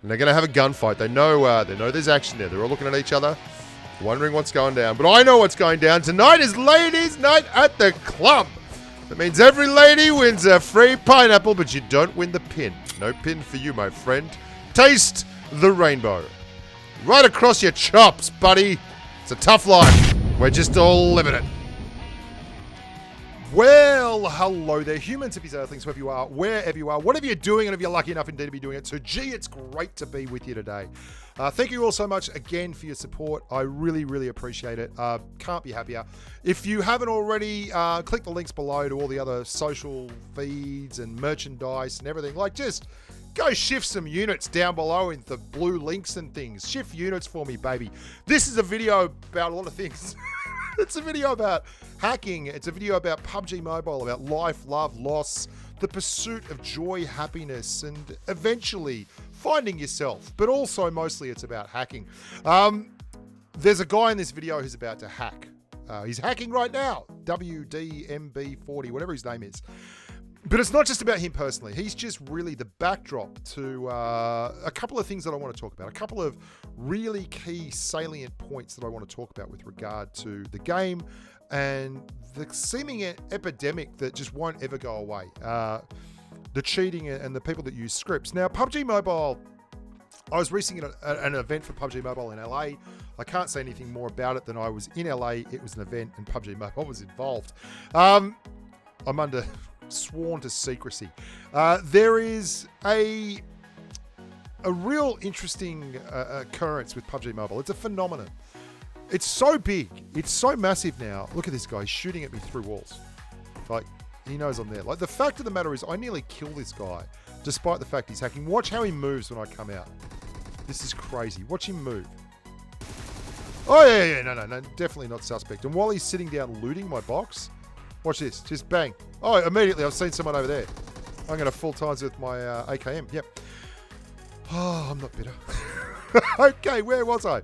And they're going to have a gunfight. They know there's action there. They're all looking at each other, wondering what's going down. But I know what's going down. Tonight is ladies' night at the club. That means every lady wins a free pineapple, but you don't win the pin. No pin for you, my friend. Taste the rainbow. Right across your chops, buddy. It's a tough life. We're just all living it. Well, hello there, humans, hippies, earthlings, wherever you are, whatever you're doing, and if you're lucky enough indeed to be doing it. So, gee, it's great to be with you today. Thank you all so much again for your support. I really, really appreciate it. Can't be happier. If you haven't already, click the links below to all the other social feeds and merchandise and everything. Like, just go shift some units down below in the blue links and things. Shift units for me, baby. This is a video about a lot of things. It's a video about hacking. It's a video about PUBG Mobile, about life, love, loss, the pursuit of joy, happiness, and eventually finding yourself. But also, mostly, it's about hacking. There's a guy in this video who's about to hack. He's hacking right now. WDMB40, whatever his name is. But it's not just about him personally. He's just really the backdrop to a couple of things that I want to talk about. A couple of really key salient points that I want to talk about with regard to the game and the seeming epidemic that just won't ever go away. The cheating and the people that use scripts. Now, PUBG Mobile, I was recently at an event for PUBG Mobile in LA. I can't say anything more about it than I was in LA. It was an event and PUBG Mobile was involved. I'm under sworn to secrecy. There is a real interesting occurrence with PUBG Mobile. It's a phenomenon. It's so big. It's so massive now. Look at this guy. He's shooting at me through walls. Like, he knows I'm there. Like, the fact of the matter is I nearly kill this guy despite the fact he's hacking. Watch how he moves when I come out. This is crazy. Watch him move. Oh, yeah. No. Definitely not suspect. And while he's sitting down looting my box, watch this. Just bang. Oh, immediately I've seen someone over there. I'm going to full times with my AKM. Yep. Oh, I'm not bitter. Okay, where was I?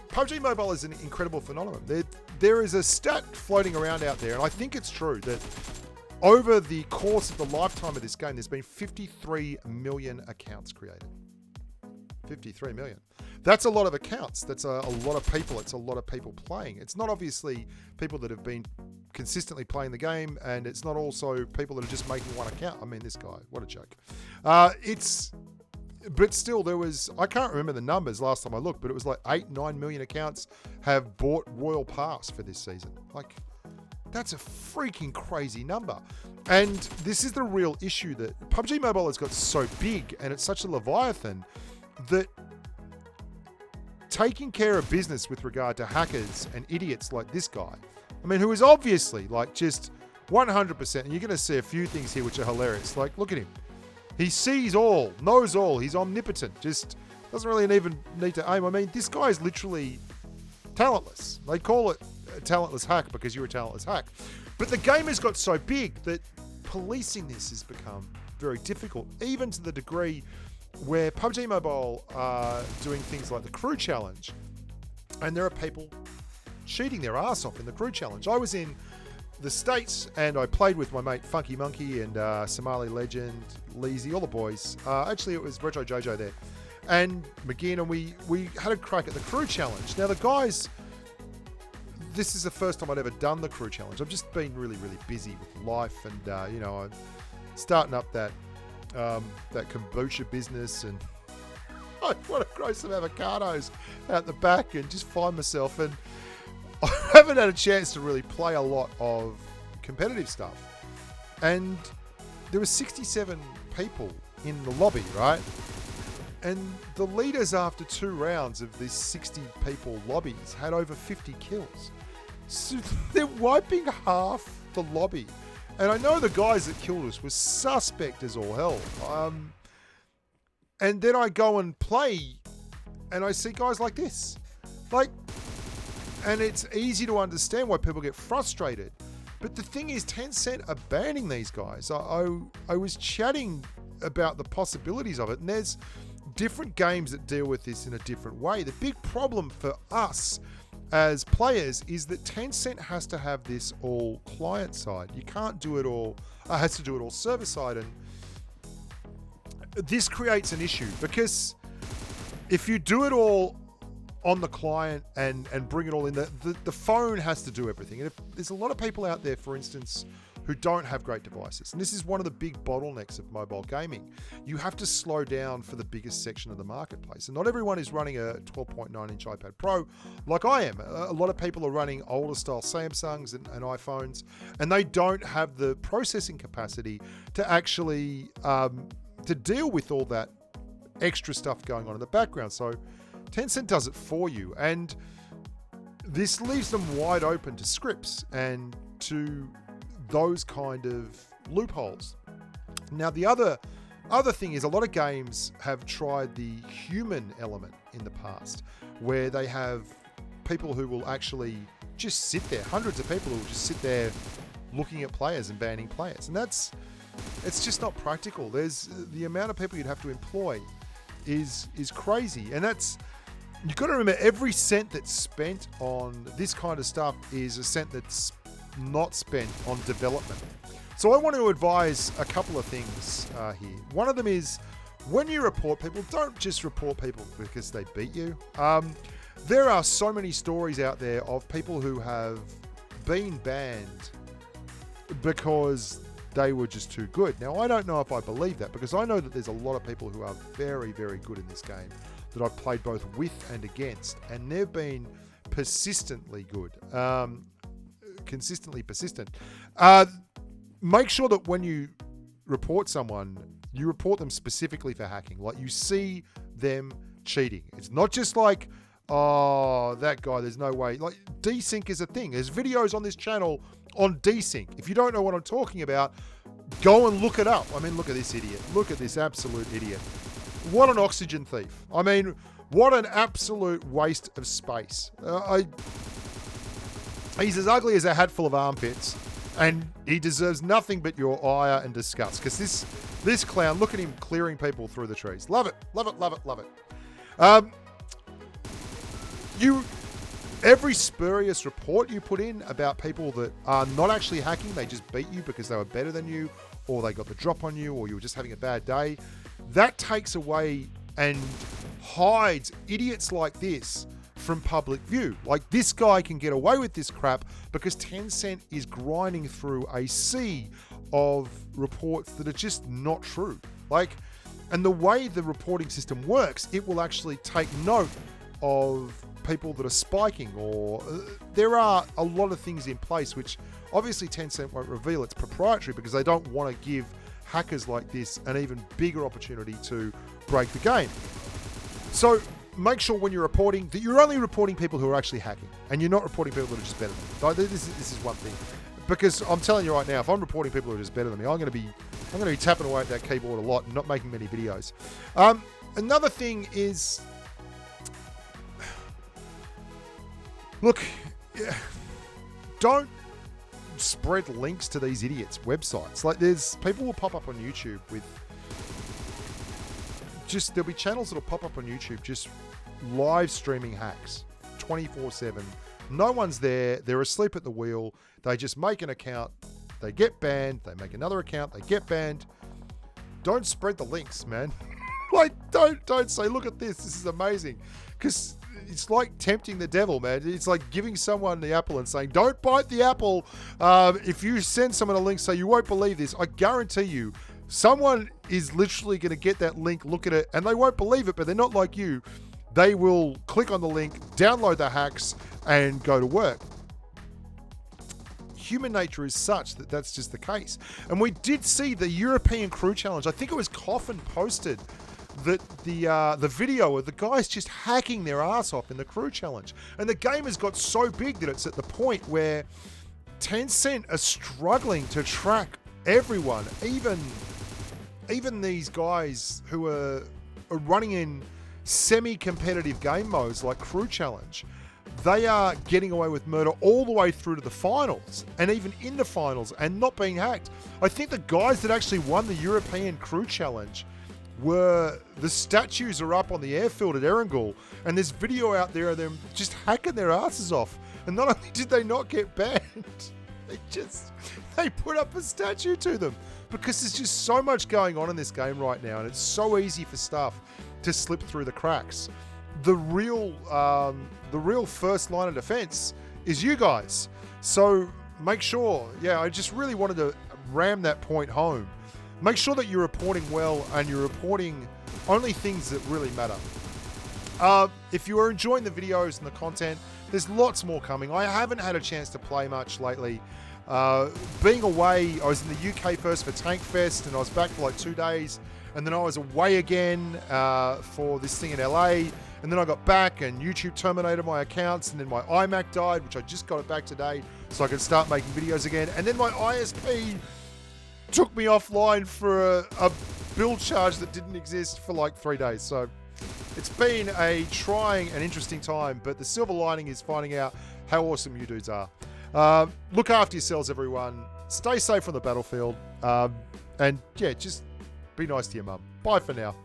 PUBG Mobile is an incredible phenomenon. There is a stat floating around out there, and I think it's true, that over the course of the lifetime of this game, there's been 53 million accounts created. 53 million. That's a lot of accounts. That's a lot of people. It's a lot of people playing. It's not obviously people that have been consistently playing the game, and it's not also people that are just making one account. I mean, this guy, what a joke. But still, there was, I can't remember the numbers last time I looked, but it was like 8-9 million accounts have bought Royal Pass for this season. Like, that's a freaking crazy number. And this is the real issue, that PUBG Mobile has got so big and it's such a leviathan that taking care of business with regard to hackers and idiots like this guy, I mean, who is obviously like just 100%, and you're going to see a few things here which are hilarious. Like, look at him. He sees all, knows all. He's omnipotent. Just doesn't really even need to aim. I mean, this guy is literally talentless. They call it a talentless hack because you're a talentless hack. But the game has got so big that policing this has become very difficult, even to the degree where PUBG Mobile are doing things like the crew challenge, and there are people cheating their ass off in the crew challenge. I was in the States and I played with my mate Funky Monkey and Somali Legend, Leezy, all the boys. Actually, it was Retro Jojo there, and McGinn, and we had a crack at the crew challenge. Now, the guys, this is the first time I'd ever done the crew challenge. I've just been really, really busy with life, and I'm starting up that kombucha business, and I want to grow some avocados out the back and just find myself. And I haven't had a chance to really play a lot of competitive stuff. And there were 67 people in the lobby, right? And the leaders, after 2 rounds of these 60 people lobbies, had over 50 kills. So they're wiping half the lobby. And I know the guys that killed us were suspect as all hell. And then I go and play, and I see guys like this. And it's easy to understand why people get frustrated. But the thing is, Tencent are banning these guys. I was chatting about the possibilities of it, and there's different games that deal with this in a different way. The big problem for us as players is that Tencent has to have this all client side. You can't do it all, has to do it all server side. And this creates an issue because if you do it all on the client and bring it all in, the phone has to do everything. And if there's a lot of people out there, for instance, who don't have great devices, and this is one of the big bottlenecks of mobile gaming, you have to slow down for the biggest section of the marketplace. And not everyone is running a 12.9-inch iPad Pro like I am. A lot of people are running older style Samsungs and iPhones, and they don't have the processing capacity to actually to deal with all that extra stuff going on in the background. So Tencent does it for you, and this leaves them wide open to scripts and to those kind of loopholes. Now, the other thing is, a lot of games have tried the human element in the past, where they have people who will actually just sit there, hundreds of people who will just sit there looking at players and banning players, and it's just not practical. There's the amount of people you'd have to employ is crazy, and you've got to remember, every cent that's spent on this kind of stuff is a cent that's not spent on development. So I want to advise a couple of things here. One of them is, when you report people, don't just report people because they beat you. There are so many stories out there of people who have been banned because they were just too good. Now, I don't know if I believe that, because I know that there's a lot of people who are very, very good in this game that I've played both with and against, and they've been persistently good. Consistently persistent. Make sure that when you report someone, you report them specifically for hacking. Like, you see them cheating. It's not just like, oh, that guy, there's no way. Like, desync is a thing. There's videos on this channel on desync. If you don't know what I'm talking about, go and look it up. I mean, look at this idiot. Look at this absolute idiot. What an oxygen thief. I mean, what an absolute waste of space. He's as ugly as a hatful of armpits, and he deserves nothing but your ire and disgust. Because this clown, look at him clearing people through the trees. Love it, love it, love it, love it. Every spurious report you put in about people that are not actually hacking, they just beat you because they were better than you, or they got the drop on you, or you were just having a bad day, that takes away and hides idiots like this from public view. Like, this guy can get away with this crap because Tencent is grinding through a sea of reports that are just not true. Like, and the way the reporting system works, it will actually take note of people that are spiking, or there are a lot of things in place which obviously Tencent won't reveal. It's proprietary because they don't want to give hackers like this an even bigger opportunity to break the game. So make sure when you're reporting that you're only reporting people who are actually hacking, and you're not reporting people that are just better than you. This is one thing, because I'm telling you right now, if I'm reporting people who are just better than me, I'm going to be tapping away at that keyboard a lot and not making many videos. Another thing is, look, don't spread links to these idiots' websites. Like, people will pop up on YouTube with there'll be channels that'll pop up on YouTube just live streaming hacks 24/7. No one's there. They're asleep at the wheel. They just make an account. They get banned. They make another account. They get banned. Don't spread the links, man. Like, don't say, look at this. This is amazing. Because it's like tempting the devil, man. It's like giving someone the apple and saying, don't bite the apple. If you send someone a link, say, you won't believe this, I guarantee you, someone is literally going to get that link, look at it, and they won't believe it, but they're not like you. They will click on the link, download the hacks, and go to work. Human nature is such that that's just the case. And we did see the European Crew Challenge. I think it was Coffin posted that the video of the guys just hacking their ass off in the Crew Challenge. And the game has got so big that it's at the point where Tencent are struggling to track everyone, even these guys who are running in semi-competitive game modes like Crew Challenge. They are getting away with murder all the way through to the finals, and even in the finals, and not being hacked. I think the guys that actually won the European Crew Challenge the statues are up on the airfield at Erangel, and there's video out there of them just hacking their asses off. And not only did they not get banned, they put up a statue to them, because there's just so much going on in this game right now, and it's so easy for stuff to slip through the cracks. The real first line of defense is you guys. So make sure, I just really wanted to ram that point home. Make sure that you're reporting well and you're reporting only things that really matter. If you are enjoying the videos and the content, there's lots more coming. I haven't had a chance to play much lately. Being away, I was in the UK first for Tank Fest, and I was back for like 2 days, and then I was away again for this thing in LA, and then I got back and YouTube terminated my accounts, and then my iMac died, which I just got it back today so I could start making videos again, and then my ISP took me offline for a build charge that didn't exist for like 3 days. So it's been a trying and interesting time, but the silver lining is finding out how awesome you dudes are. Look after yourselves, everyone. Stay safe on the battlefield. And just be nice to your mum. Bye for now.